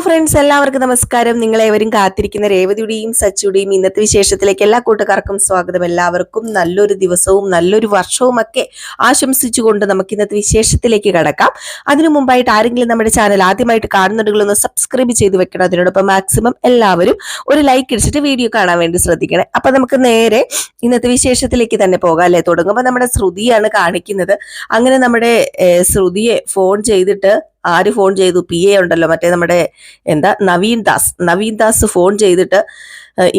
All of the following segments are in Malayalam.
ഫ്രണ്ട്സ്, എല്ലാവർക്കും നമസ്കാരം. നിങ്ങളേവരും കാത്തിരിക്കുന്ന രേവതിയുടെയും സച്ചിയുടെയും ഇന്നത്തെ വിശേഷത്തിലേക്ക് എല്ലാ കൂട്ടുകാർക്കും സ്വാഗതം. എല്ലാവർക്കും നല്ലൊരു ദിവസവും നല്ലൊരു വർഷവും ഒക്കെ ആശംസിച്ചുകൊണ്ട് നമുക്ക് ഇന്നത്തെ വിശേഷത്തിലേക്ക് കടക്കാം. അതിനു മുമ്പായിട്ട് ആരെങ്കിലും നമ്മുടെ ചാനൽ ആദ്യമായിട്ട് കാണുന്നുണ്ടെങ്കിൽ സബ്സ്ക്രൈബ് ചെയ്ത് വെക്കണം. അതിനോടൊപ്പം മാക്സിമം എല്ലാവരും ഒരു ലൈക്ക് അടിച്ചിട്ട് വീഡിയോ കാണാൻ വേണ്ടി ശ്രദ്ധിക്കണേ. അപ്പൊ നമുക്ക് നേരെ ഇന്നത്തെ വിശേഷത്തിലേക്ക് തന്നെ പോകാം അല്ലെ. തുടങ്ങുമ്പോൾ നമ്മുടെ ശ്രുതിയാണ് കാണിക്കുന്നത്. അങ്ങനെ നമ്മുടെ ശ്രുതിയെ ഫോൺ ചെയ്തിട്ട് ആര് ഫോൺ ചെയ്തു? പി എ ഉണ്ടല്ലോ, മറ്റേ നമ്മുടെ നവീൻ ദാസ് ഫോൺ ചെയ്തിട്ട്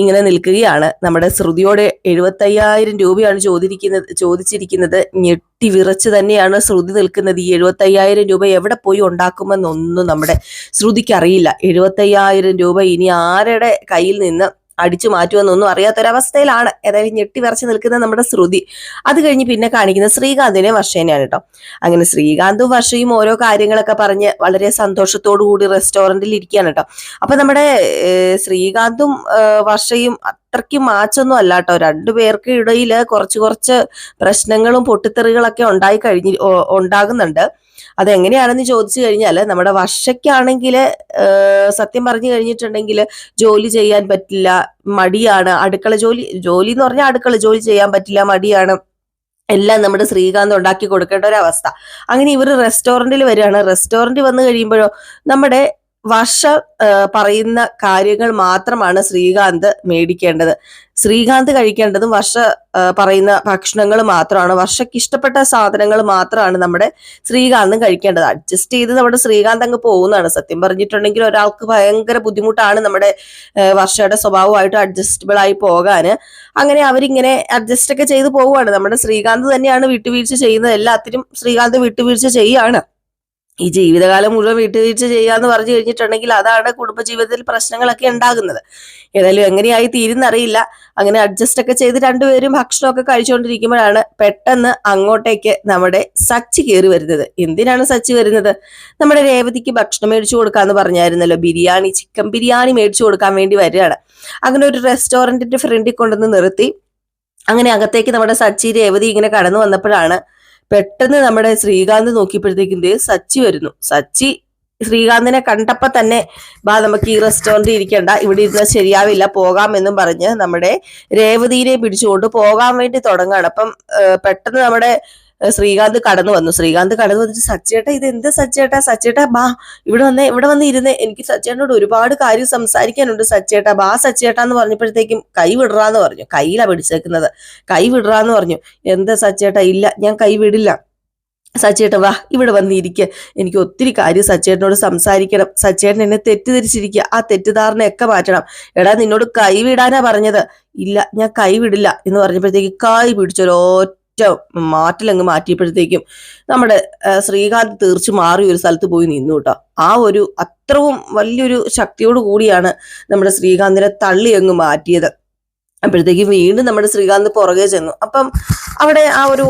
ഇങ്ങനെ നിൽക്കുകയാണ്. നമ്മുടെ ശ്രുതിയോടെ 75,000 രൂപയാണ് ചോദിച്ചിരിക്കുന്നത്. ഞെട്ടി വിറച്ച് തന്നെയാണ് ശ്രുതി നിൽക്കുന്നത്. ഈ 75,000 രൂപ എവിടെ പോയി ഉണ്ടാക്കുമെന്നൊന്നും നമ്മുടെ ശ്രുതിക്ക് അറിയില്ല. 75,000 രൂപ ഇനി ആരുടെ കയ്യിൽ നിന്ന് അടിച്ചു മാറ്റുമെന്നൊന്നും അറിയാത്തൊരവസ്ഥയിലാണ്. ഏതായാലും ഞെട്ടി വിറച്ച് നിൽക്കുന്ന നമ്മുടെ ശ്രുതി. അത് കഴിഞ്ഞ് പിന്നെ കാണിക്കുന്നത് ശ്രീകാന്തിനെ വർഷേനെയാണ് കേട്ടോ. അങ്ങനെ ശ്രീകാന്തും വർഷയും ഓരോ കാര്യങ്ങളൊക്കെ പറഞ്ഞ് വളരെ സന്തോഷത്തോടു കൂടി റെസ്റ്റോറന്റിൽ ഇരിക്കുകയാണ് കേട്ടോ. അപ്പൊ നമ്മുടെ ശ്രീകാന്തും വർഷയും അത്രയ്ക്ക് മാച്ചൊന്നും അല്ല കേട്ടോ. രണ്ടുപേർക്ക് ഇടയിൽ കുറച്ച് പ്രശ്നങ്ങളും പൊട്ടിത്തെറികളൊക്കെ ഉണ്ടാകുന്നുണ്ട്. അതെങ്ങനെയാണെന്ന് ചോദിച്ചു കഴിഞ്ഞാൽ, നമ്മുടെ വർഷയ്ക്കാണെങ്കിൽ സത്യം പറഞ്ഞു കഴിഞ്ഞിട്ടുണ്ടെങ്കിൽ ജോലി ചെയ്യാൻ പറ്റില്ല, മടിയാണ്. അടുക്കള ജോലി എന്ന് പറഞ്ഞാൽ അടുക്കള ജോലി ചെയ്യാൻ പറ്റില്ല, മടിയാണ്. എല്ലാം നമ്മുടെ ശ്രീകാന്ത് ഉണ്ടാക്കി കൊടുക്കേണ്ട ഒരു അവസ്ഥ. അങ്ങനെ ഇവർ റെസ്റ്റോറന്റിൽ വരികയാണ്. റെസ്റ്റോറന്റ് വന്നു കഴിയുമ്പോഴോ നമ്മുടെ വർഷ പറയുന്ന കാര്യങ്ങൾ മാത്രമാണ് ശ്രീകാന്ത് മേടിക്കേണ്ടത്. ശ്രീകാന്ത് കഴിക്കേണ്ടതും വർഷ പറയുന്ന ഭക്ഷണങ്ങൾ മാത്രമാണ്. വർഷയ്ക്ക് ഇഷ്ടപ്പെട്ട സാധനങ്ങൾ മാത്രമാണ് നമ്മുടെ ശ്രീകാന്തും കഴിക്കേണ്ടത്. അഡ്ജസ്റ്റ് ചെയ്ത് നമ്മുടെ ശ്രീകാന്ത് അങ്ങ് പോകുന്നതാണ്. സത്യം പറഞ്ഞിട്ടുണ്ടെങ്കിൽ ഒരാൾക്ക് ഭയങ്കര ബുദ്ധിമുട്ടാണ് നമ്മുടെ വർഷയുടെ സ്വഭാവമായിട്ട് അഡ്ജസ്റ്റബിൾ ആയി പോകാന്. അങ്ങനെ അവരിങ്ങനെ അഡ്ജസ്റ്റ് ഒക്കെ ചെയ്ത് പോവുകയാണ്. നമ്മുടെ ശ്രീകാന്ത് തന്നെയാണ് വിട്ടുവീഴ്ച ചെയ്യുന്നത്. എല്ലാത്തിനും ശ്രീകാന്ത് വിട്ടുവീഴ്ച ചെയ്യാണ്. ഈ ജീവിതകാലം മുഴുവൻ വീട്ടുവീഴ്ച ചെയ്യാന്ന് പറഞ്ഞു കഴിഞ്ഞിട്ടുണ്ടെങ്കിൽ അതാണ് കുടുംബജീവിതത്തിൽ പ്രശ്നങ്ങളൊക്കെ ഉണ്ടാകുന്നത്. ഏതായാലും എങ്ങനെയായി തീരുന്നറിയില്ല. അങ്ങനെ അഡ്ജസ്റ്റ് ഒക്കെ ചെയ്ത് രണ്ടുപേരും ഭക്ഷണമൊക്കെ കഴിച്ചുകൊണ്ടിരിക്കുമ്പോഴാണ് പെട്ടെന്ന് അങ്ങോട്ടേക്ക് നമ്മുടെ സച്ചി കയറി വരുന്നത്. എന്തിനാണ് സച്ചി വരുന്നത്? നമ്മുടെ രേവതിക്ക് ഭക്ഷണം മേടിച്ചു കൊടുക്കാന്ന് പറഞ്ഞായിരുന്നല്ലോ, ചിക്കൻ ബിരിയാണി മേടിച്ചു കൊടുക്കാൻ വേണ്ടി വരികയാണ്. അങ്ങനെ ഒരു റെസ്റ്റോറന്റിന്റെ ഫ്രണ്ടിൽ കൊണ്ടുവന്ന് നിർത്തി. അങ്ങനെ അകത്തേക്ക് നമ്മുടെ സച്ചി രേവതി ഇങ്ങനെ കടന്നു വന്നപ്പോഴാണ് പെട്ടെന്ന് നമ്മുടെ ശ്രീകാന്ത് നോക്കിയപ്പോഴത്തേക്കും സച്ചി വരുന്നു. സച്ചി ശ്രീകാന്തിനെ കണ്ടപ്പോ തന്നെ നമുക്ക് ഈ റെസ്റ്റോറന്റിൽ ഇരിക്കണ്ട, ഇവിടെ ഇരുന്നാൽ ശരിയാവില്ല, പോകാമെന്നും പറഞ്ഞ് നമ്മുടെ രേവതിനെ പിടിച്ചുകൊണ്ട് പോകാൻ വേണ്ടി തുടങ്ങാണ്. അപ്പം പെട്ടെന്ന് നമ്മുടെ ശ്രീകാന്ത് കടന്നു വന്നിട്ട് സച്ചേട്ടാ, ഇത് എന്ത് സച്ചേട്ടാ ബാ, ഇവിടെ വന്ന് ഇരുന്നേ, എനിക്ക് സച്ചേട്ടനോട് ഒരുപാട് കാര്യം സംസാരിക്കാനുണ്ട് സച്ചേട്ടാ, ബാ സച്ചേട്ടാ എന്ന് പറഞ്ഞപ്പോഴത്തേക്കും കൈ വിടറാന്ന് പറഞ്ഞു. കയ്യിലാ പിടിച്ചേക്കുന്നത്. കൈ വിടറാന്ന് പറഞ്ഞു. എന്താ സച്ചേട്ടാ? ഇല്ല, ഞാൻ കൈ വിടില്ല. സച്ചേട്ട വാ, ഇവിടെ വന്നിരിക്കുക, എനിക്ക് ഒത്തിരി കാര്യം സച്ചേട്ടനോട് സംസാരിക്കണം. സച്ചേട്ടൻ എന്നെ തെറ്റിദ്ധരിച്ചിരിക്കുക, ആ തെറ്റിദ്ധാരണയൊക്കെ മാറ്റണം. എടാ, നിന്നോട് കൈ വിടാനാ പറഞ്ഞത്. ഇല്ല, ഞാൻ കൈ വിടില്ല എന്ന് പറഞ്ഞപ്പോഴത്തേക്ക് കൈ പിടിച്ചൊരോ മാറ്റിലങ്ങ് മാറ്റിയപ്പോഴത്തേക്കും നമ്മുടെ ശ്രീകാന്ത് തീർച്ചു മാറി ഒരു സ്ഥലത്ത് പോയി നിന്നു കേട്ടോ. ആ ഒരു അത്രയും വലിയൊരു ശക്തിയോട് കൂടിയാണ് നമ്മുടെ ശ്രീകാന്തിനെ തള്ളി അങ്ങ് മാറ്റിയത്. അപ്പോഴത്തേക്കും വീണ്ടും നമ്മുടെ ശ്രീകാന്ത് പുറകെ ചെന്നു. അപ്പം അവിടെ ആ ഒരു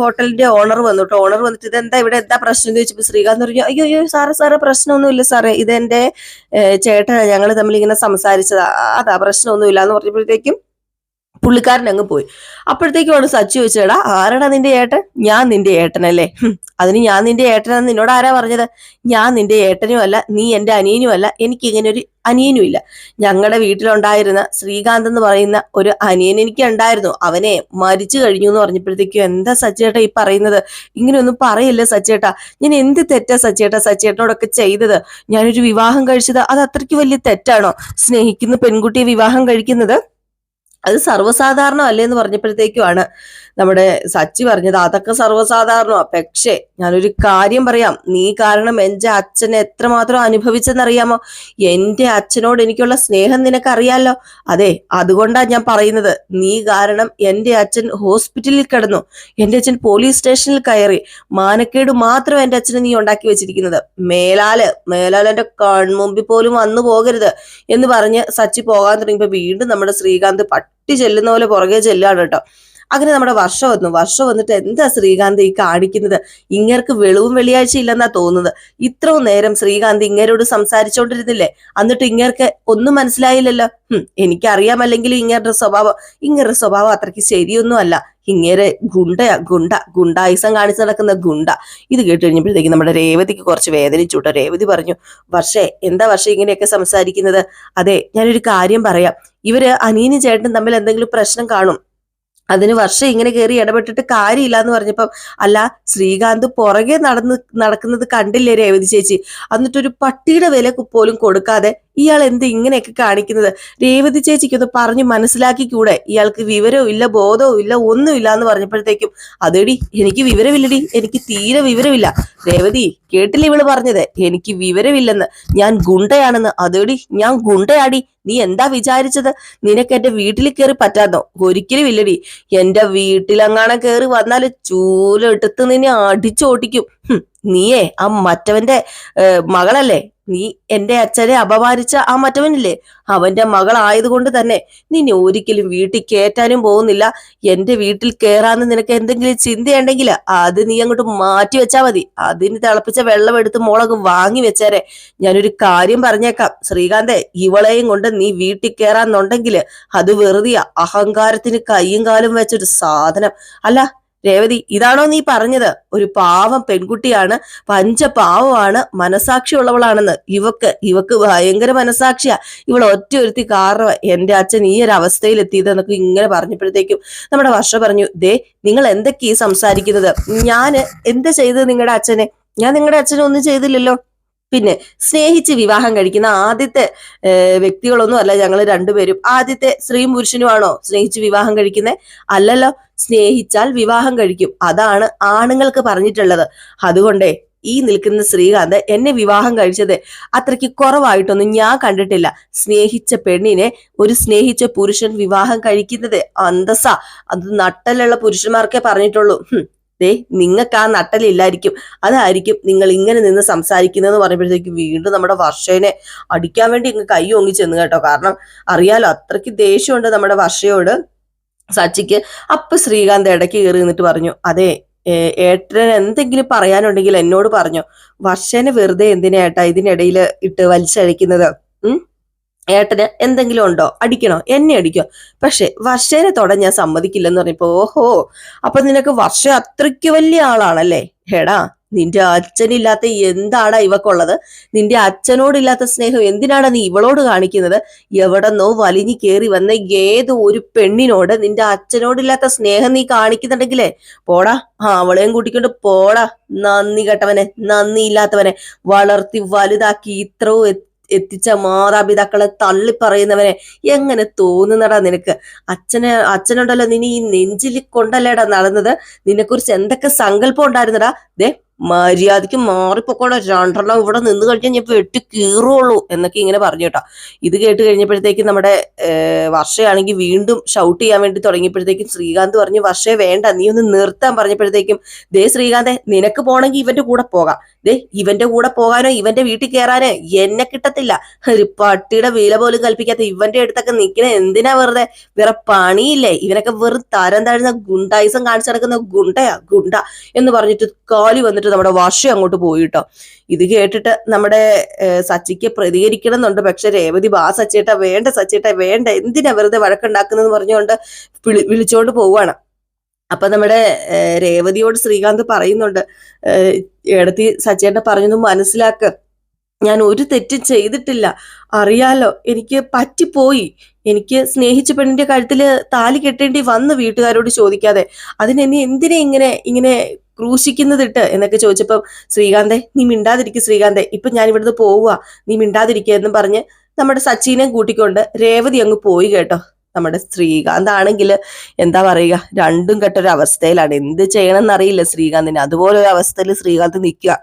ഹോട്ടലിന്റെ ഓണർ വന്നിട്ട് ഇതെന്താ ഇവിടെ എന്താ പ്രശ്നം എന്ന് ചോദിച്ചപ്പോൾ ശ്രീകാന്ത് പറഞ്ഞു, അയ്യോ സാറേ പ്രശ്നമൊന്നുമില്ല സാറേ, ഇതെന്റെ ചേട്ടൻ, ഞങ്ങൾ തമ്മിൽ ഇങ്ങനെ സംസാരിച്ചതാ, അതാ പ്രശ്നമൊന്നുമില്ല എന്ന് പറഞ്ഞപ്പോഴത്തേക്കും പുള്ളിക്കാരൻ അങ്ങ് പോയി. അപ്പോഴത്തേക്കുമാണ് സച്ചി ചോദിച്ചേടാ, ആരാടാ നിന്റെ ഏട്ടൻ? ഞാൻ നിന്റെ ഏട്ടനല്ലേ? അതിന് ഞാൻ നിന്റെ ഏട്ടനാന്ന് നിന്നോട് ആരാ പറഞ്ഞത്? ഞാൻ നിന്റെ ഏട്ടനും അല്ല, നീ എന്റെ അനിയനും അല്ല, എനിക്ക് ഇങ്ങനെ ഒരു അനിയനും ഇല്ല. ഞങ്ങളുടെ വീട്ടിലുണ്ടായിരുന്ന ശ്രീകാന്ത് എന്ന് പറയുന്ന ഒരു അനിയൻ എനിക്ക് ഉണ്ടായിരുന്നു, അവനെ മരിച്ചു കഴിഞ്ഞു എന്ന് പറഞ്ഞപ്പോഴത്തേക്കും എന്താ സച്ചേട്ടാ ഈ പറയുന്നത്? ഇങ്ങനെയൊന്നും പറയല്ലേ സച്ചേട്ടാ, ഞാൻ എന്ത് തെറ്റാ സച്ചേട്ടനോടൊക്കെ ചെയ്തത്? ഞാനൊരു വിവാഹം കഴിച്ചത് അത് അത്രയ്ക്ക് വലിയ തെറ്റാണോ? സ്നേഹിക്കുന്ന പെൺകുട്ടിയെ വിവാഹം കഴിക്കുന്നത് അത് സർവ്വസാധാരണം അല്ലേ എന്ന് പറഞ്ഞപ്പോഴത്തേക്കുമാണ് നമ്മുടെ സച്ചി പറഞ്ഞത്, അതൊക്കെ സർവ്വസാധാരണമാ. പക്ഷേ ഞാനൊരു കാര്യം പറയാം, നീ കാരണം എന്റെ അച്ഛനെ എത്രമാത്രം അനുഭവിച്ചെന്നറിയാമോ? എന്റെ അച്ഛനോട് എനിക്കുള്ള സ്നേഹം നിനക്കറിയാലോ. അതെ, അതുകൊണ്ടാണ് ഞാൻ പറയുന്നത്. നീ കാരണം എന്റെ അച്ഛൻ ഹോസ്പിറ്റലിൽ കിടന്നു, എന്റെ അച്ഛൻ പോലീസ് സ്റ്റേഷനിൽ കയറി. മാനക്കേട് മാത്രം എന്റെ അച്ഛനെ നീ ഉണ്ടാക്കി വെച്ചിരിക്കുന്നത്. മേലാല് എന്റെ കൺമുമ്പിൽ പോലും വന്നു പോകരുത് എന്ന് പറഞ്ഞ് സച്ചി പോകാൻ തുടങ്ങിയപ്പോ വീണ്ടും നമ്മുടെ ശ്രീകാന്ത് പട്ടി ചെല്ലുന്ന പോലെ പുറകെ ചെല്ലാണ് കേട്ടോ. അങ്ങനെ നമ്മുടെ വർഷം വന്നിട്ട് എന്താ ശ്രീകാന്ത് ഈ കാണിക്കുന്നത്? ഇങ്ങർക്ക് വെളിവും വെള്ളിയാഴ്ച ഇല്ലെന്നാ തോന്നുന്നത്. ഇത്രയും നേരം ശ്രീകാന്ത് ഇങ്ങരോട് സംസാരിച്ചോണ്ടിരുന്നില്ലേ? എന്നിട്ട് ഇങ്ങർക്ക് ഒന്നും മനസ്സിലായില്ലല്ലോ. എനിക്കറിയാമല്ലെങ്കിലും ഇങ്ങരുടെ സ്വഭാവം അത്രയ്ക്ക് ശരിയൊന്നും അല്ല. ഇങ്ങേരെ ഗുണ്ടായിസം കാണിച്ചു നടക്കുന്ന ഗുണ്ട. ഇത് കേട്ട് കഴിഞ്ഞപ്പോഴത്തേക്ക് നമ്മുടെ രേവതിക്ക് കുറച്ച് വേദനിച്ചുട്ടോ. രേവതി പറഞ്ഞു, വർഷേ എന്താ വർഷേ ഇങ്ങനെയൊക്കെ സംസാരിക്കുന്നത്? അതെ, ഞാനൊരു കാര്യം പറയാം. ഇവര് അനിയനും ചേട്ടനും തമ്മിൽ എന്തെങ്കിലും പ്രശ്നം കാണും, അതിന് വർഷം ഇങ്ങനെ കയറി ഇടപെട്ടിട്ട് കാര്യമില്ല എന്ന് പറഞ്ഞപ്പം, അല്ല ശ്രീകാന്ത് പുറകെ നടക്കുന്നത് കണ്ടില്ലേ രേവതി ചേച്ചി? എന്നിട്ടൊരു പട്ടിയുടെ വില പോലും കൊടുക്കാതെ ഇയാൾ എന്ത് ഇങ്ങനെയൊക്കെ കാണിക്കുന്നത്? രേവതി ചേച്ചിക്കൊന്ന് പറഞ്ഞു മനസ്സിലാക്കിക്കൂടെ? ഇയാൾക്ക് വിവരവും ഇല്ല, ബോധവും ഇല്ല, ഒന്നുമില്ല എന്ന് പറഞ്ഞപ്പോഴത്തേക്കും, അതെടി എനിക്ക് വിവരമില്ലടി, എനിക്ക് തീരെ വിവരമില്ല. രേവതി കേട്ടില്ല ഇവള് പറഞ്ഞത്? എനിക്ക് വിവരമില്ലെന്ന്, ഞാൻ ഗുണ്ടയാണെന്ന്. അതെടി ഞാൻ ഗുണ്ടയാടി. നീ എന്താ വിചാരിച്ചത്? നിനക്ക് എന്റെ വീട്ടിൽ കയറി പറ്റാന്നോ? ഒരിക്കലും ഇല്ലടി. എന്റെ വീട്ടിലെങ്ങാനും കയറി വന്നാല് ചൂലെടുത്ത് നിന്നെ അടിച്ചോട്ടിക്കും. നീയേ ആ മറ്റവന്റെ മകളല്ലേ? നീ എന്റെ അച്ഛനെ അപമാനിച്ച ആ മറ്റവനില്ലേ, അവന്റെ മകളായതുകൊണ്ട് തന്നെ നിന്നെ ഒരിക്കലും വീട്ടിൽ കയറ്റാനും പോകുന്നില്ല. എന്റെ വീട്ടിൽ കയറാന്ന് നിനക്ക് എന്തെങ്കിലും ചിന്തയുണ്ടെങ്കിൽ അത് നീ അങ്ങോട്ട് മാറ്റി വെച്ചാ മതി. അതിന് തിളപ്പിച്ച വെള്ളം എടുത്ത് മുളക് വാങ്ങി വെച്ചേരെ. ഞാനൊരു കാര്യം പറഞ്ഞേക്കാം ശ്രീകാന്തേ, ഇവളെയും കൊണ്ട് നീ വീട്ടിൽ കയറാന്നുണ്ടെങ്കിൽ അത് വെറുതെയാ. അഹങ്കാരത്തിന് കയ്യും കാലും വെച്ചൊരു സാധനം. അല്ല രേവതി, ഇതാണോ നീ പറഞ്ഞത്? ഒരു പാവം പെൺകുട്ടിയാണ്, പഞ്ചപാവമാണ്, മനസാക്ഷി ഉള്ളവളാണെന്ന്. ഇവക്ക് ഭയങ്കര മനസാക്ഷിയാ. ഇവൾ ഒറ്റ ഒരുത്തി കാരണം എന്റെ അച്ഛൻ ഈ ഒരു അവസ്ഥയിൽ എത്തിയത് എന്നൊക്കെ ഇങ്ങനെ പറഞ്ഞപ്പോഴത്തേക്കും നമ്മുടെ വർഷ പറഞ്ഞു, ദേ നിങ്ങൾ എന്തൊക്കെയാ സംസാരിക്കുന്നത്? ഞാൻ എന്താ ചെയ്തത് നിങ്ങളുടെ അച്ഛനെ? ഞാൻ നിങ്ങളുടെ അച്ഛനെ ഒന്നും ചെയ്തില്ലല്ലോ. പിന്നെ സ്നേഹിച്ച് വിവാഹം കഴിക്കുന്ന ആദ്യത്തെ വ്യക്തികളൊന്നും അല്ല ഞങ്ങൾ രണ്ടുപേരും. ആദ്യത്തെ സ്ത്രീയും പുരുഷനുമാണോ സ്നേഹിച്ച് വിവാഹം കഴിക്കുന്നത്? അല്ലല്ലോ. സ്നേഹിച്ചാൽ വിവാഹം കഴിക്കും, അതാണ് ആണുങ്ങൾക്ക് പറഞ്ഞിട്ടുള്ളത്. അതുകൊണ്ടേ ഈ നിൽക്കുന്ന ശ്രീകാന്ത് എന്നെ വിവാഹം കഴിച്ചത് അത്രയ്ക്ക് കുറവായിട്ടൊന്നും ഞാൻ കണ്ടിട്ടില്ല. സ്നേഹിച്ച പെണ്ണിനെ ഒരു സ്നേഹിച്ച പുരുഷൻ വിവാഹം കഴിക്കുന്നത് അന്തസ്സാ. അത് നട്ടലുള്ള പുരുഷന്മാർക്കേ പറഞ്ഞിട്ടുള്ളൂ. ദേ നിങ്ങൾക്ക് ആ നട്ടലില്ലായിരിക്കും, അതായിരിക്കും നിങ്ങൾ ഇങ്ങനെ നിന്ന് സംസാരിക്കുന്നതെന്ന് പറയുമ്പോഴത്തേക്ക് വീണ്ടും നമ്മുടെ വർഷേനെ അടിക്കാൻ വേണ്ടി ഇങ്ങ് കൈ ഓങ്ങി ചെന്ന് കേട്ടോ. കാരണം അറിയാലോ അത്രയ്ക്ക് ദേഷ്യമുണ്ട് നമ്മുടെ വർഷയോട് സച്ചിക്ക്. അപ്പൊ ശ്രീകാന്ത് ഇടയ്ക്ക് കയറി നിന്നിട്ട് പറഞ്ഞു, അതെ ഏട്ടന് എന്തെങ്കിലും പറയാനുണ്ടെങ്കിൽ എന്നോട് പറഞ്ഞു. വർഷേനെ വെറുതെ എന്തിനാ ഏട്ടാ ഇതിനിടയിൽ ഇട്ട് വലിച്ചഴിക്കുന്നത്? ഏട്ടന് എന്തെങ്കിലും ഉണ്ടോ? അടിക്കണോ? എന്നെ അടിക്കോ? പക്ഷെ വർഷേനെ തൊടാൻ ഞാൻ സമ്മതിക്കില്ലെന്ന് പറഞ്ഞപ്പോ, ഓഹോ അപ്പൊ നിനക്ക് വർഷ അത്രയ്ക്ക് വലിയ ആളാണല്ലേ? ഹേടാ, നിന്റെ അച്ഛനില്ലാത്ത എന്താടാ ഇവക്കുള്ളത്? നിന്റെ അച്ഛനോടില്ലാത്ത സ്നേഹം എന്തിനാടാ നീ ഇവളോട് കാണിക്കുന്നത്? എവിടെന്നോ വലിഞ്ഞു കേറി വന്ന ഏതോ ഒരു പെണ്ണിനോട് നിന്റെ അച്ഛനോടില്ലാത്ത സ്നേഹം നീ കാണിക്കുന്നുണ്ടെങ്കിലേ പോടാ, അവളെയും കൂട്ടിക്കൊണ്ട് പോടാ. നന്ദി കെട്ടവനെ, നന്ദി ഇല്ലാത്തവനെ, വളർത്തി വലുതാക്കി ഇത്രയും എത്തിച്ച മാതാപിതാക്കളെ തള്ളിപ്പറയുന്നവനെ എങ്ങനെ തോന്നുന്നടാ നിനക്ക്? അച്ഛനുണ്ടല്ലോ, നിന്നെ ഈ നെഞ്ചിൽ കൊണ്ടല്ലേടാ നടന്നത്. നിന്നെക്കുറിച്ച് എന്തൊക്കെ സങ്കല്പം ഉണ്ടായിരുന്നടാ? ദേ മര്യാദയ്ക്ക് മാറിപ്പോക്കോടെ, രണ്ടെണ്ണം ഇവിടെ നിന്ന് കഴിഞ്ഞാൽ ഞാൻ വെട്ടി കീറുള്ളൂ എന്നൊക്കെ ഇങ്ങനെ പറഞ്ഞു കേട്ടോ. ഇത് കേട്ട് കഴിഞ്ഞപ്പോഴത്തേക്കും നമ്മുടെ വർഷയാണെങ്കിൽ വീണ്ടും ഷൗട്ട് ചെയ്യാൻ വേണ്ടി തുടങ്ങിയപ്പോഴത്തേക്കും ശ്രീകാന്ത് പറഞ്ഞു, വർഷയെ വേണ്ട, നീ ഒന്ന് നിർത്താൻ പറഞ്ഞപ്പോഴത്തേക്കും, ദേ ശ്രീകാന്തെ നിനക്ക് പോണെങ്കിൽ ഇവന്റെ കൂടെ പോകാം. ദേ ഇവന്റെ കൂടെ പോകാനോ ഇവന്റെ വീട്ടിൽ കയറാനോ എന്നെ കിട്ടത്തില്ല. ഒരു പട്ടിയുടെ വില പോലും കൽപ്പിക്കാത്ത ഇവന്റെ അടുത്തൊക്കെ നിൽക്കണ എന്തിനാ? വേറെ പണിയില്ലേ? ഇവനൊക്കെ വെറും തരം താഴ്ന്ന ഗുണ്ടായിസം കാണിച്ചു നടക്കുന്ന ഗുണ്ട എന്ന് പറഞ്ഞിട്ട് കാലി വന്നിട്ട് നമ്മുടെ വർഷ അങ്ങോട്ട് പോയിട്ടോ. ഇത് കേട്ടിട്ട് നമ്മുടെ സച്ചിക്ക് പ്രതികരിക്കണം എന്നുണ്ട്. പക്ഷെ രേവതി സച്ചേട്ട വേണ്ട, സച്ചേട്ട വേണ്ട, എന്തിനാ വെറുതെ വഴക്കുണ്ടാക്കുന്നതെന്ന് പറഞ്ഞുകൊണ്ട് വിളിച്ചോണ്ട് പോവാണ്. അപ്പൊ നമ്മുടെ രേവതിയോട് ശ്രീകാന്ത് പറയുന്നുണ്ട്, എടത്തി സച്ചേട്ട പറഞ്ഞൊന്നും മനസ്സിലാക്ക, ഞാൻ ഒരു തെറ്റും ചെയ്തിട്ടില്ല, അറിയാലോ എനിക്ക് പറ്റിപ്പോയി. എനിക്ക് സ്നേഹിച്ച പെണ്ണിന്റെ കഴുത്തില് താലി കെട്ടേണ്ടി വന്നു വീട്ടുകാരോട് ചോദിക്കാതെ. അതിനെന്നെ എന്തിനാ ഇങ്ങനെ ക്രൂശിക്കുന്നതിട്ട് എന്നൊക്കെ ചോദിച്ചപ്പം, ശ്രീകാന്തെ നീ മിണ്ടാതിരിക്കുക, ശ്രീകാന്തെ ഇപ്പൊ ഞാൻ ഇവിടുന്ന് പോവുക, നീ മിണ്ടാതിരിക്കുക എന്നും പറഞ്ഞ് നമ്മുടെ സച്ചിനെ കൂട്ടിക്കൊണ്ട് രേവതി അങ്ങ് പോയി കേട്ടോ. നമ്മുടെ ശ്രീകാന്ത് ആണെങ്കിൽ എന്താ പറയുക, രണ്ടും കെട്ടൊരു അവസ്ഥയിലാണ്. എന്ത് ചെയ്യണം എന്നറിയില്ല ശ്രീകാന്തിന്. അതുപോലെ ഒരു അവസ്ഥയിൽ ശ്രീകാന്ത് നിൽക്കുക.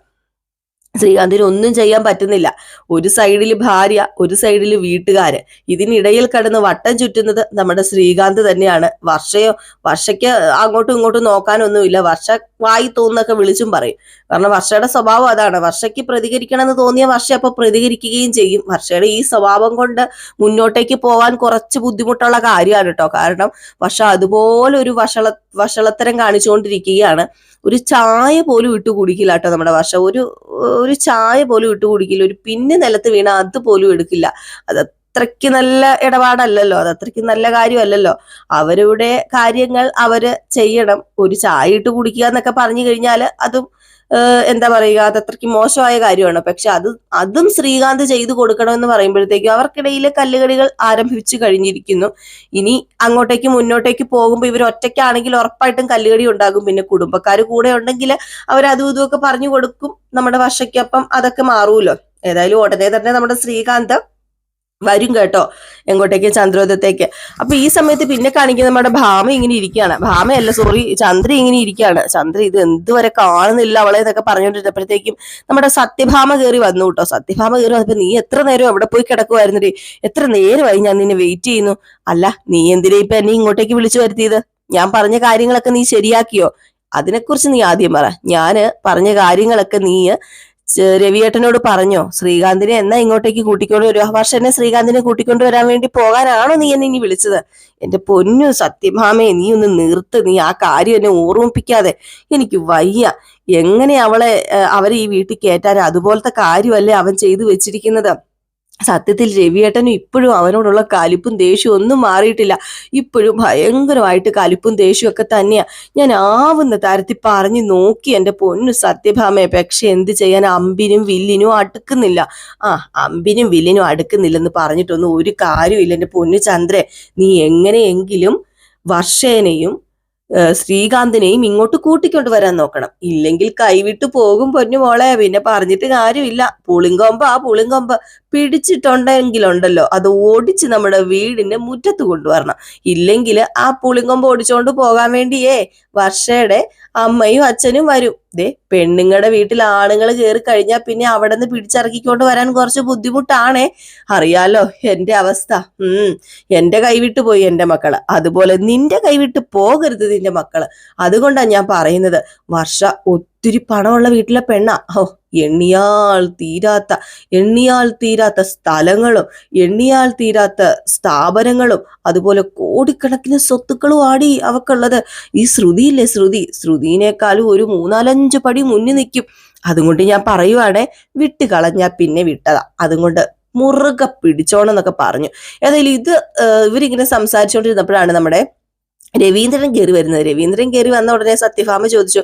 ശ്രീകാന്തിന് ഒന്നും ചെയ്യാൻ പറ്റുന്നില്ല. ഒരു സൈഡിൽ ഭാര്യ, ഒരു സൈഡിൽ വീട്ടുകാര്. ഇതിനിടയിൽ കടന്ന് വട്ടം ചുറ്റുന്നത് നമ്മുടെ ശ്രീകാന്ത് തന്നെയാണ്. വർഷയ്ക്ക് അങ്ങോട്ടും ഇങ്ങോട്ടും നോക്കാനൊന്നുമില്ല. വർഷ വായി തോന്നൊക്കെ വിളിച്ചും പറയും. കാരണം വർഷയുടെ സ്വഭാവം അതാണ്. വർഷയ്ക്ക് പ്രതികരിക്കണം എന്ന് തോന്നിയ വർഷ അപ്പൊ പ്രതികരിക്കുകയും ചെയ്യും. വർഷയുടെ ഈ സ്വഭാവം കൊണ്ട് മുന്നോട്ടേക്ക് പോകാൻ കുറച്ച് ബുദ്ധിമുട്ടുള്ള കാര്യമാണ് കേട്ടോ. കാരണം വർഷ അതുപോലെ ഒരു വഷളത്തരം കാണിച്ചുകൊണ്ടിരിക്കുകയാണ്. ഒരു ചായ പോലും ഇട്ട് കുടിക്കില്ല കേട്ടോ നമ്മുടെ വർഷ. ഒരു ചായ പോലും ഇട്ട് കുടിക്കില്ല. ഒരു പിന്നെ നിലത്ത് വീണ അതുപോലും എടുക്കില്ല. അത് അത്രയ്ക്ക് നല്ല ഇടപാടല്ലല്ലോ, അത് അത്രയ്ക്ക് നല്ല കാര്യമല്ലല്ലോ. അവരുടെ കാര്യങ്ങൾ അവര് ചെയ്യണം. ഒരു ചായ ഇട്ട് കുടിക്കുക എന്നൊക്കെ പറഞ്ഞു കഴിഞ്ഞാൽ അതും എന്താ പറയുക, അത് അത്രയ്ക്ക് മോശമായ കാര്യമാണ്. പക്ഷെ അതും ശ്രീകാന്ത് ചെയ്തു കൊടുക്കണമെന്ന് പറയുമ്പോഴത്തേക്കും അവർക്കിടയിൽ കല്ലുകടികൾ ആരംഭിച്ചു കഴിഞ്ഞിരിക്കുന്നു. ഇനി അങ്ങോട്ടേക്ക് മുന്നോട്ടേക്ക് പോകുമ്പോൾ ഇവർ ഒറ്റയ്ക്കാണെങ്കിൽ ഉറപ്പായിട്ടും കല്ലുകടി ഉണ്ടാകും. പിന്നെ കുടുംബക്കാർ കൂടെ ഉണ്ടെങ്കിൽ അവരതും ഇതുമൊക്കെ പറഞ്ഞു കൊടുക്കും നമ്മുടെ വർഷയ്ക്കൊപ്പം. അതൊക്കെ മാറൂലോ. ഏതായാലും ഉടനെ തന്നെ നമ്മുടെ ശ്രീകാന്ത് വരും കേട്ടോ, എങ്ങോട്ടേക്ക്, ചന്ദ്രോദയത്തേക്ക്. അപ്പൊ ഈ സമയത്ത് പിന്നെ കാണിക്കുന്ന നമ്മുടെ ഭാമ ഇങ്ങനെ ഇരിക്കുകയാണ്. ചന്ദ്ര ഇങ്ങനെ ഇരിക്കുകയാണ്. ചന്ദ്ര ഇത് എന്തുവരെ കാണുന്നില്ല അവളെ എന്നൊക്കെ പറഞ്ഞുകൊണ്ടിരുന്നപ്പോഴത്തേക്കും നമ്മുടെ സത്യഭാമ കയറി വന്നു കേട്ടോ. സത്യഭാമ കയറി വന്നപ്പോ, നീ എത്ര നേരം എവിടെ പോയി കിടക്കുമായിരുന്നേ? എത്ര നേരമായി ഞാൻ നിന്നെ വെയിറ്റ് ചെയ്യുന്നു. അല്ല, നീ എന്തിനാ ഇപ്പൊ എന്നെ ഇങ്ങോട്ടേക്ക് വിളിച്ചു വരുത്തിയത്? ഞാൻ പറഞ്ഞ കാര്യങ്ങളൊക്കെ നീ ശരിയാക്കിയോ? അതിനെക്കുറിച്ച് നീ ആദ്യം പറ. ഞാന് പറഞ്ഞ കാര്യങ്ങളൊക്കെ നീ രവിയേട്ടനോട് പറഞ്ഞോ? ശ്രീകാന്തിനെ എന്നാ ഇങ്ങോട്ടേക്ക് കൂട്ടിക്കൊണ്ട് വരും? വർഷനെ ശ്രീകാന്തിനെ കൂട്ടിക്കൊണ്ട് വരാൻ വേണ്ടി പോകാനാണോ നീ എന്നെ ഇനി വിളിച്ചത്? എന്റെ പൊന്നു സത്യഭാമയെ, നീ ഒന്ന് നിർത്ത്. നീ ആ കാര്യം എന്നെ ഓർമ്മിപ്പിക്കാതെ. എനിക്ക് വയ്യ. എങ്ങനെ അവരെ ഈ വീട്ടിൽ കയറ്റാൻ? അതുപോലത്തെ കാര്യമല്ലേ അവൻ ചെയ്തു വെച്ചിരിക്കുന്നത്. സത്യത്തിൽ രവിയേട്ടനും ഇപ്പോഴും അവനോടുള്ള കലിപ്പും ദേഷ്യവും ഒന്നും മാറിയിട്ടില്ല. ഇപ്പോഴും ഭയങ്കരമായിട്ട് കലിപ്പും ദേഷ്യവും ഒക്കെ തന്നെയാ. ഞാൻ ആവുന്ന തരത്തിൽ പറഞ്ഞു നോക്കി എന്റെ പൊന്നു സത്യഭാമയെ. പക്ഷെ എന്ത് ചെയ്യാൻ, അമ്പിനും വില്ലിനും അടുക്കുന്നില്ല. അമ്പിനും വില്ലിനും അടുക്കുന്നില്ലെന്ന് പറഞ്ഞിട്ടൊന്നും ഒരു കാര്യമില്ല എന്റെ പൊന്നു ചന്ദ്രൻ. നീ എങ്ങനെയെങ്കിലും വർഷേനെയും ശ്രീകാന്തിനെയും ഇങ്ങോട്ട് കൂട്ടിക്കൊണ്ട് വരാൻ നോക്കണം. ഇല്ലെങ്കിൽ കൈവിട്ട് പോകും പൊന്നു മോളെ. പിന്നെ പറഞ്ഞിട്ട് കാര്യമില്ല. പുളിങ്കൊമ്പ് പിടിച്ചിട്ടുണ്ടെങ്കിലുണ്ടല്ലോ, അത് ഓടിച്ച് നമ്മുടെ വീടിന്റെ മുറ്റത്ത് കൊണ്ടുവരണം. ഇല്ലെങ്കിൽ ആ പുളിങ്കൊമ്പ് ഓടിച്ചോണ്ട് പോകാൻ വേണ്ടിയേ വർഷയുടെ അമ്മയും അച്ഛനും വരും. പെണ്ണുങ്ങളുടെ വീട്ടിൽ ആണുങ്ങൾ കയറി കഴിഞ്ഞാൽ പിന്നെ അവിടെ നിന്ന് പിടിച്ചിറക്കിക്കൊണ്ട് വരാൻ കുറച്ച് ബുദ്ധിമുട്ടാണേ. അറിയാലോ എന്റെ അവസ്ഥ. എന്റെ കൈവിട്ട് പോയി എന്റെ മക്കള്, അതുപോലെ നിന്റെ കൈവിട്ട് പോകരുത് നിന്റെ മക്കള്. അതുകൊണ്ടാണ് ഞാൻ പറയുന്നത്. വർഷ ഒത്തിരി പണമുള്ള വീട്ടിലെ പെണ്ണാ. എണ്ണിയാൽ തീരാത്ത സ്ഥലങ്ങളും എണ്ണിയാൽ തീരാത്ത സ്ഥാപനങ്ങളും അതുപോലെ കോടിക്കണക്കിന് സ്വത്തുക്കളും ആടി അവക്കുള്ളത്. ഈ ശ്രുതിയില്ലേ, ശ്രുതിനേക്കാളും ഒരു 3-4 പടി മുന്നിൽ നിൽക്കും. അതുകൊണ്ട് ഞാൻ പറയുവാണേ, വിട്ട് കളഞ്ഞാ പിന്നെ വിട്ടതാ. അതുകൊണ്ട് മുറുകെ പിടിച്ചോണം എന്നൊക്കെ പറഞ്ഞു. ഏതായാലും ഇവരിങ്ങനെ സംസാരിച്ചുകൊണ്ടിരുന്നപ്പോഴാണ് നമ്മുടെ രവീന്ദ്രൻ കയറി വരുന്നത്. രവീന്ദ്രൻ കയറി വന്ന ഉടനെ സത്യഭാമ ചോദിച്ചു,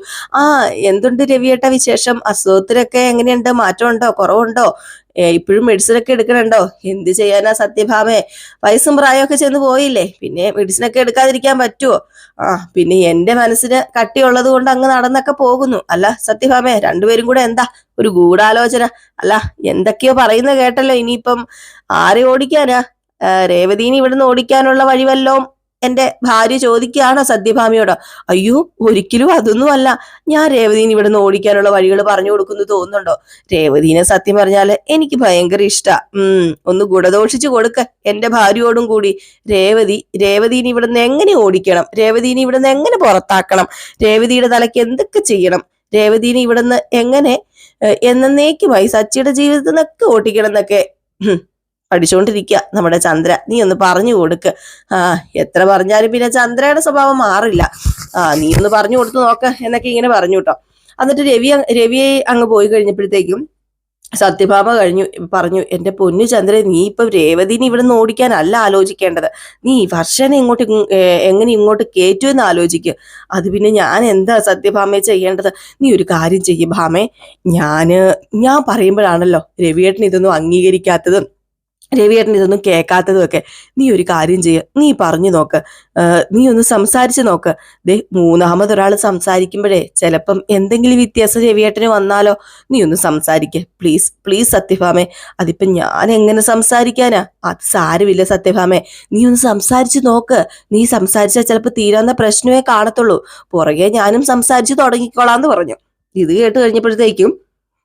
എന്തുണ്ട് രവിയേട്ട വിശേഷം? അസുഖത്തിനൊക്കെ എങ്ങനെയുണ്ട്? മാറ്റമുണ്ടോ? കുറവുണ്ടോ? ഇപ്പോഴും മെഡിസിനൊക്കെ എടുക്കണുണ്ടോ? എന്ത് ചെയ്യാനാ സത്യഭാമേ, വയസ്സും പ്രായമൊക്കെ ചെന്ന് പോയില്ലേ, പിന്നെ മെഡിസിനൊക്കെ എടുക്കാതിരിക്കാൻ പറ്റുമോ? പിന്നെ എന്റെ മനസ്സിന് കട്ടിയുള്ളത് കൊണ്ട് അങ്ങ് നടന്നൊക്കെ പോകുന്നു. അല്ല സത്യഭാമേ, രണ്ടുപേരും കൂടെ എന്താ ഒരു ഗൂഢാലോചന? അല്ല, എന്തൊക്കെയോ പറയുന്നത് കേട്ടല്ലോ. ഇനിയിപ്പം ആരെ ഓടിക്കാനാ? രേവതീനെ ഇവിടുന്ന് ഓടിക്കാനുള്ള വഴിവല്ലോ എന്റെ ഭാര്യ ചോദിക്കുകയാണോ സത്യഭാമയോട്? അയ്യോ, ഒരിക്കലും അതൊന്നുമല്ല. ഞാൻ രേവതീനെ ഇവിടുന്ന് ഓടിക്കാനുള്ള വഴികൾ പറഞ്ഞു കൊടുക്കുന്നു തോന്നുന്നുണ്ടോ? രേവതീനെ സത്യം പറഞ്ഞാല് എനിക്ക് ഭയങ്കര ഇഷ്ടാ. ഒന്ന് ഗുണദോഷിച്ചു കൊടുക്ക എന്റെ ഭാര്യയോടും കൂടി. രേവതീനെ ഇവിടുന്ന് എങ്ങനെ ഓടിക്കണം? രേവതീനെ ഇവിടുന്ന് എങ്ങനെ പുറത്താക്കണം? രേവതിയുടെ തലയ്ക്ക് എന്തൊക്കെ ചെയ്യണം? രേവതീനെ ഇവിടുന്ന് എങ്ങനെ എന്നേക്കുമായി സച്ചിയുടെ ജീവിതത്തിൽ നിന്നൊക്കെ ഓട്ടിക്കണം എന്നൊക്കെ പഠിച്ചുകൊണ്ടിരിക്കുക നമ്മുടെ ചന്ദ്ര. നീ ഒന്ന് പറഞ്ഞു കൊടുക്ക്. എത്ര പറഞ്ഞാലും പിന്നെ ചന്ദ്രയുടെ സ്വഭാവം മാറില്ല. നീ ഒന്ന് പറഞ്ഞു കൊടുത്തു നോക്ക എന്നൊക്കെ ഇങ്ങനെ പറഞ്ഞു കേട്ടോ. എന്നിട്ട് രവിയെ അങ്ങ് പോയി കഴിഞ്ഞപ്പോഴത്തേക്കും സത്യഭാമ പറഞ്ഞു, എന്റെ പൊന്നു ചന്ദ്രൻ, നീ ഇപ്പൊ രേവതിനെ ഇവിടെ നിന്ന് ഓടിക്കാനല്ല ആലോചിക്കേണ്ടത്. നീ വർഷനെ എങ്ങനെ ഇങ്ങോട്ട് കയറ്റുമെന്ന് ആലോചിക്കുക. അത് പിന്നെ ഞാൻ എന്താ സത്യഭാമയെ ചെയ്യേണ്ടത്? നീ ഒരു കാര്യം ചെയ്യും ഭാമേ. ഞാൻ പറയുമ്പോഴാണല്ലോ രവിയേട്ടൻ ഇതൊന്നും അംഗീകരിക്കാത്തതും രവിയേട്ടൻ ഇതൊന്നും കേൾക്കാത്തതും ഒക്കെ. നീ ഒരു കാര്യം ചെയ്യുക, നീ പറഞ്ഞു നോക്ക്, നീ ഒന്ന് സംസാരിച്ച് നോക്ക്. മൂന്നാമതൊരാൾ സംസാരിക്കുമ്പോഴേ ചിലപ്പം എന്തെങ്കിലും വ്യത്യാസം രവിയേട്ടന് വന്നാലോ. നീ ഒന്ന് സംസാരിക്ക് പ്ലീസ് സത്യഭാമേ. അതിപ്പം ഞാൻ എങ്ങനെ സംസാരിക്കാനാ? അത് സാരമില്ല സത്യഭാമേ, നീ ഒന്ന് സംസാരിച്ച് നോക്ക്. നീ സംസാരിച്ചാൽ ചിലപ്പോൾ തീരാവുന്ന പ്രശ്നമേ കാണത്തുള്ളൂ. പുറകെ ഞാനും സംസാരിച്ച് തുടങ്ങിക്കോളാന്ന് പറഞ്ഞു. ഇത് കേട്ട് കഴിഞ്ഞപ്പോഴത്തേക്കും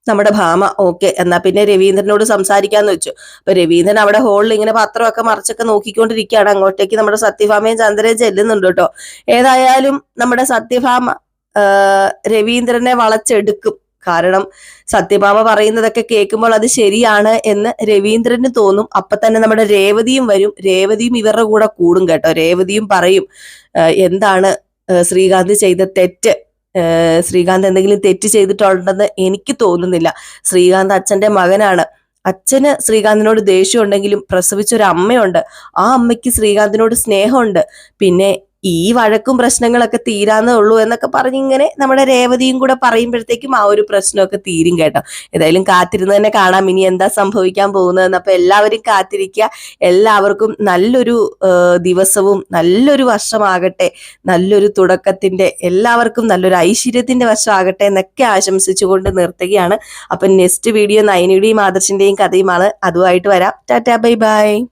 നമ്മുടെ ഭാമ ഓക്കെ എന്നാ പിന്നെ രവീന്ദ്രനോട് സംസാരിക്കാന്ന് വെച്ചു. അപ്പൊ രവീന്ദ്രൻ അവിടെ ഹോളിൽ ഇങ്ങനെ പത്രമൊക്കെ മറിച്ചൊക്കെ നോക്കിക്കൊണ്ടിരിക്കുകയാണ്. അങ്ങോട്ടേക്ക് നമ്മുടെ സത്യഭാമയും ചന്ദ്രയും ചെല്ലുന്നുണ്ട് കേട്ടോ. ഏതായാലും നമ്മുടെ സത്യഭാമ രവീന്ദ്രനെ വളച്ചെടുക്കും. കാരണം സത്യഭാമ പറയുന്നതൊക്കെ കേൾക്കുമ്പോൾ അത് ശരിയാണ് എന്ന് രവീന്ദ്രന് തോന്നും. അപ്പൊ തന്നെ നമ്മുടെ രേവതിയും വരും. രേവതിയും ഇവരുടെ കൂടെ കൂടും കേട്ടോ. രേവതിയും പറയും എന്താണ് ശ്രീകാന്ത് ചെയ്ത തെറ്റ്. ശ്രീകാന്ത് എന്തെങ്കിലും തെറ്റ് ചെയ്തിട്ടുണ്ടെന്ന് എനിക്ക് തോന്നുന്നില്ല. ശ്രീകാന്ത് അച്ഛന്റെ മകനാണ്. അച്ഛന് ശ്രീകാന്തിനോട് ദേഷ്യം ഉണ്ടെങ്കിലും പ്രസവിച്ചൊരു അമ്മയുണ്ട്. ആ അമ്മയ്ക്ക് ശ്രീകാന്തിനോട് സ്നേഹമുണ്ട്. പിന്നെ ഈ വഴക്കും പ്രശ്നങ്ങളൊക്കെ തീരാന്നേ ഉള്ളൂ എന്നൊക്കെ പറഞ്ഞിങ്ങനെ നമ്മുടെ രേവതിയും കൂടെ പറയുമ്പോഴത്തേക്കും ആ ഒരു പ്രശ്നമൊക്കെ തീരും കേട്ടോ. ഏതായാലും കാത്തിരുന്ന് തന്നെ കാണാം ഇനി എന്താ സംഭവിക്കാൻ പോകുന്നതെന്ന്. അപ്പൊ എല്ലാവരും കാത്തിരിക്കുക. എല്ലാവർക്കും നല്ലൊരു ദിവസവും നല്ലൊരു വർഷമാകട്ടെ, നല്ലൊരു തുടക്കത്തിന്റെ, എല്ലാവർക്കും നല്ലൊരു ഐശ്വര്യത്തിന്റെ വർഷമാകട്ടെ എന്നൊക്കെ ആശംസിച്ചുകൊണ്ട് നിർത്തുകയാണ്. അപ്പൊ നെക്സ്റ്റ് വീഡിയോ നയനയുടെയും ആദർശിന്റെയും കഥയുമാണ്. അതുമായിട്ട് വരാം. Tata bye bye.